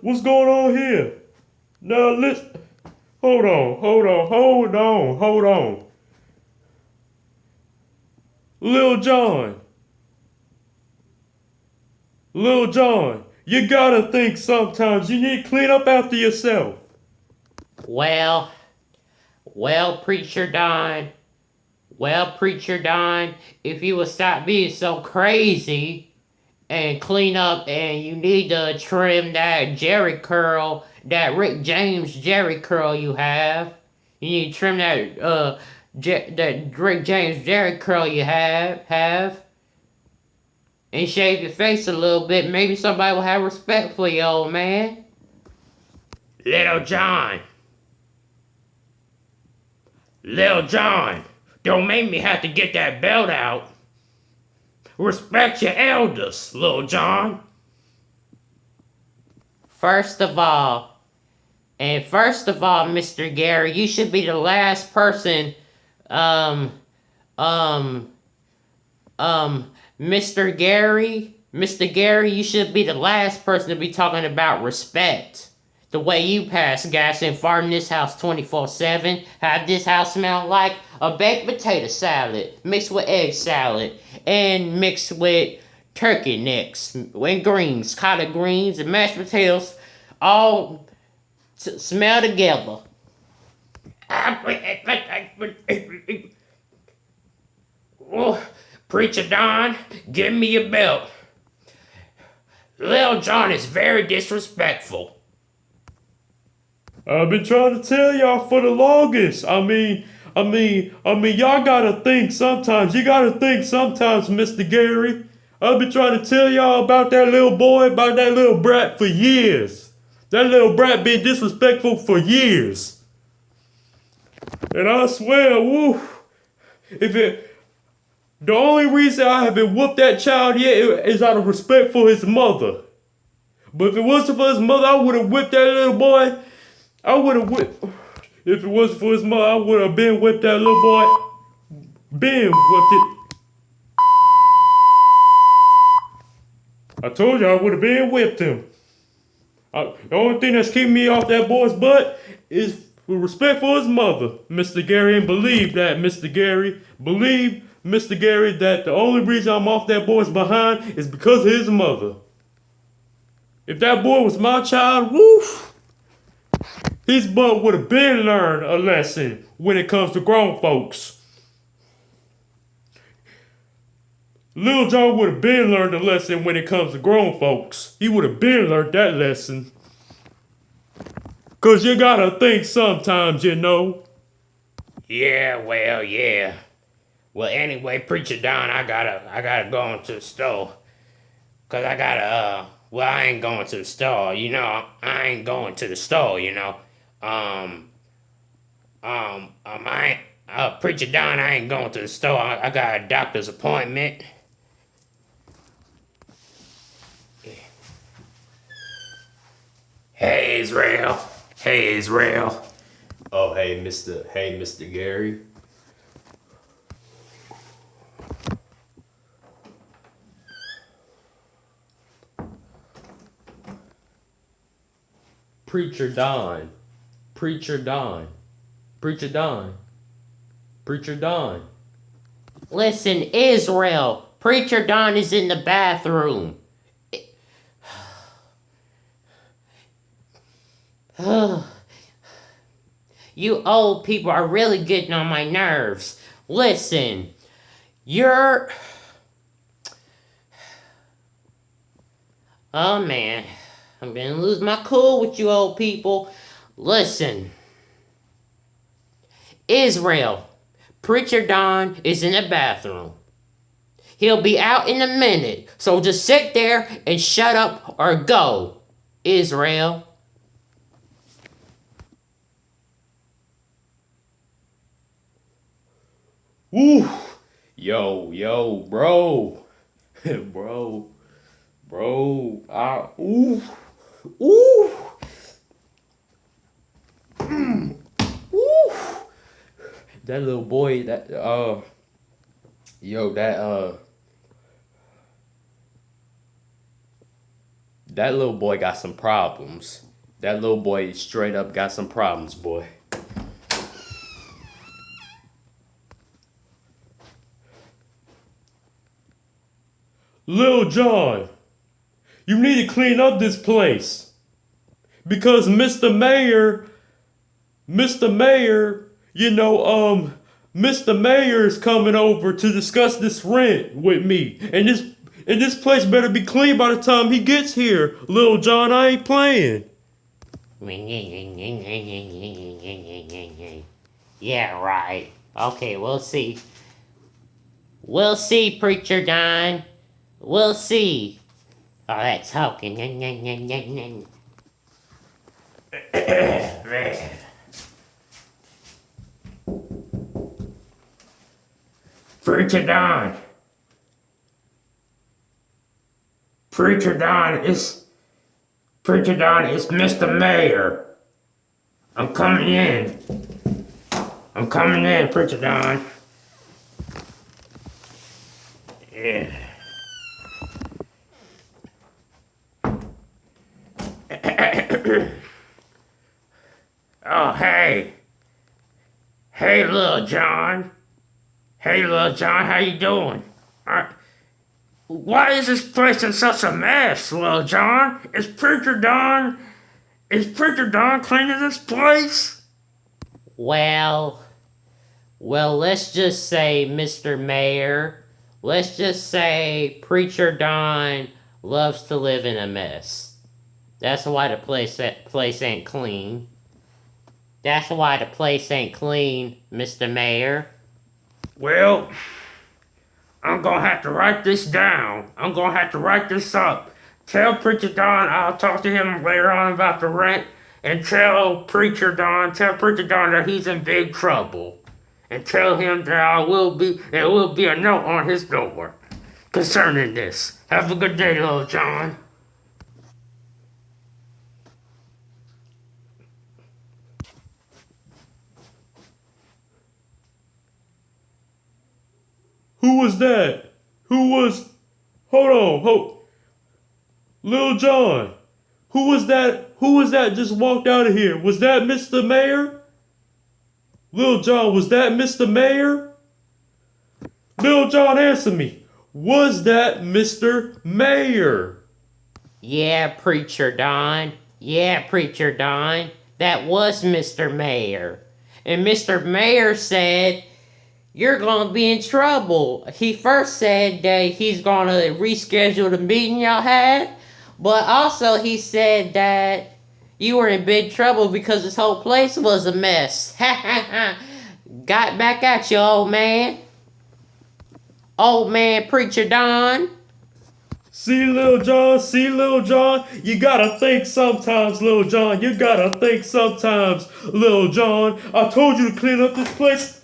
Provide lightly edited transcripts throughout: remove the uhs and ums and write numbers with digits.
what's going on here? Now listen, hold on. Lil John, Lil John, you gotta think sometimes you need to clean up after yourself. Well, Preacher Don. Well, Preacher Don, if you would stop being so crazy and clean up, and you need to trim that Jerry curl, that Rick James Jerry curl you have. You need to trim that Rick James Jerry curl you have, and shave your face a little bit. Maybe somebody will have respect for you, old man. Little John. Lil John, don't make me have to get that belt out. Respect your elders, Lil John. First of all, Mr. Gary, you should be the last person, um, um, Mr. Gary, you should be the last person to be talking about respect. The way you pass gas and fart in this house 24/7, have this house smell like a baked potato salad mixed with egg salad and mixed with turkey necks and greens, collard greens and mashed potatoes, all smell together. Oh, Preacher Don, give me your belt. Lil John is very disrespectful. I've been trying to tell y'all for the longest. Y'all gotta think sometimes. You gotta think sometimes, Mr. Gary. I've been trying to tell y'all about that little boy, about that little brat for years. That little brat been disrespectful for years. And I swear, woo, the only reason I haven't whooped that child yet is out of respect for his mother. But if it wasn't for his mother, I would have whipped that little boy. I would have whipped. If it wasn't for his mother, I would have been whipped that little boy. Been whipped it. I told you I would have been whipped him. The only thing that's keeping me off that boy's butt is respect for his mother, Mr. Gary, and believe that, Mr. Gary. Believe, Mr. Gary, that the only reason I'm off that boy's behind is because of his mother. If that boy was my child, woof, his butt would have been learned a lesson when it comes to grown folks. Lil John would have been learned a lesson when it comes to grown folks. He would have been learned that lesson. Cause you gotta think sometimes, you know. Yeah. Well, anyway, Preacher Don, I gotta go into the store. Cause I ain't going to the store, you know. I ain't going to the store, you know. Preacher Don, I ain't going to the store. I got a doctor's appointment. Hey, Israel. Oh, hey, Mr. Gary. Preacher Don. Listen, Israel. Preacher Don is in the bathroom. You old people are really getting on my nerves. Listen, you're... Oh man, I'm gonna lose my cool with you old people. Listen, Israel, Preacher Don is in the bathroom. He'll be out in a minute, so just sit there and shut up or go, Israel. Woo! Yo, bro. bro. Ooh. Ooh. That little boy, yo, That little boy got some problems. That little boy straight up got some problems, boy. Lil John, you need to clean up this place. Because Mr. Mayor, Mr. Mayor is coming over to discuss this rent with me. And this place better be clean by the time he gets here. Lil John, I ain't playing. Yeah, right. Okay, we'll see. We'll see, Preacher Don. We'll see. Oh, that's talking. Preacher Don. Preacher Don, it's Mr. Mayor. I'm coming in. Preacher Don. Yeah. Oh, hey. Hey, Lil John. How you doing? Why is this place in such a mess, Lil John? Is Preacher Don cleaning this place? Well, let's just say, Mr. Mayor, let's just say Preacher Don loves to live in a mess. That's why the place ain't clean. That's why the place ain't clean, Mr. Mayor. Well, I'm gonna have to write this down. I'm gonna have to write this up. Tell Preacher Don I'll talk to him later on about the rent, and tell Preacher Don that he's in big trouble. And tell him that there will be a note on his door concerning this. Have a good day, Lil John. Who was that? Hold on. Lil John. Who was that just walked out of here? Was that Mr. Mayor? Lil John, was that Mr. Mayor? Lil John, answer me. Was that Mr. Mayor? Yeah, Preacher Don. That was Mr. Mayor. And Mr. Mayor said, you're gonna be in trouble. He first said that he's gonna reschedule the meeting y'all had, but also he said that you were in big trouble because this whole place was a mess. Got back at you, old man. Old man Preacher Don. See, Lil John? You gotta think sometimes, Lil John. Lil John. I told you to clean up this place.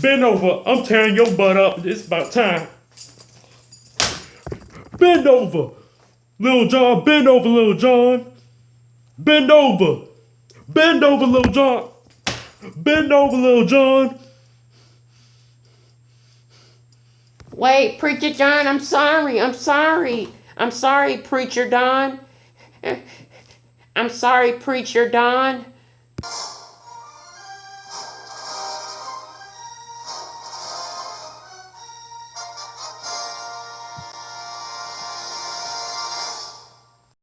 Bend over. I'm tearing your butt up. It's about time. Bend over. Lil John. Bend over, Lil John. Bend over. Bend over, Lil John. Bend over, Lil John. Wait, Preacher John, I'm sorry, Preacher Don. I'm sorry, Preacher Don.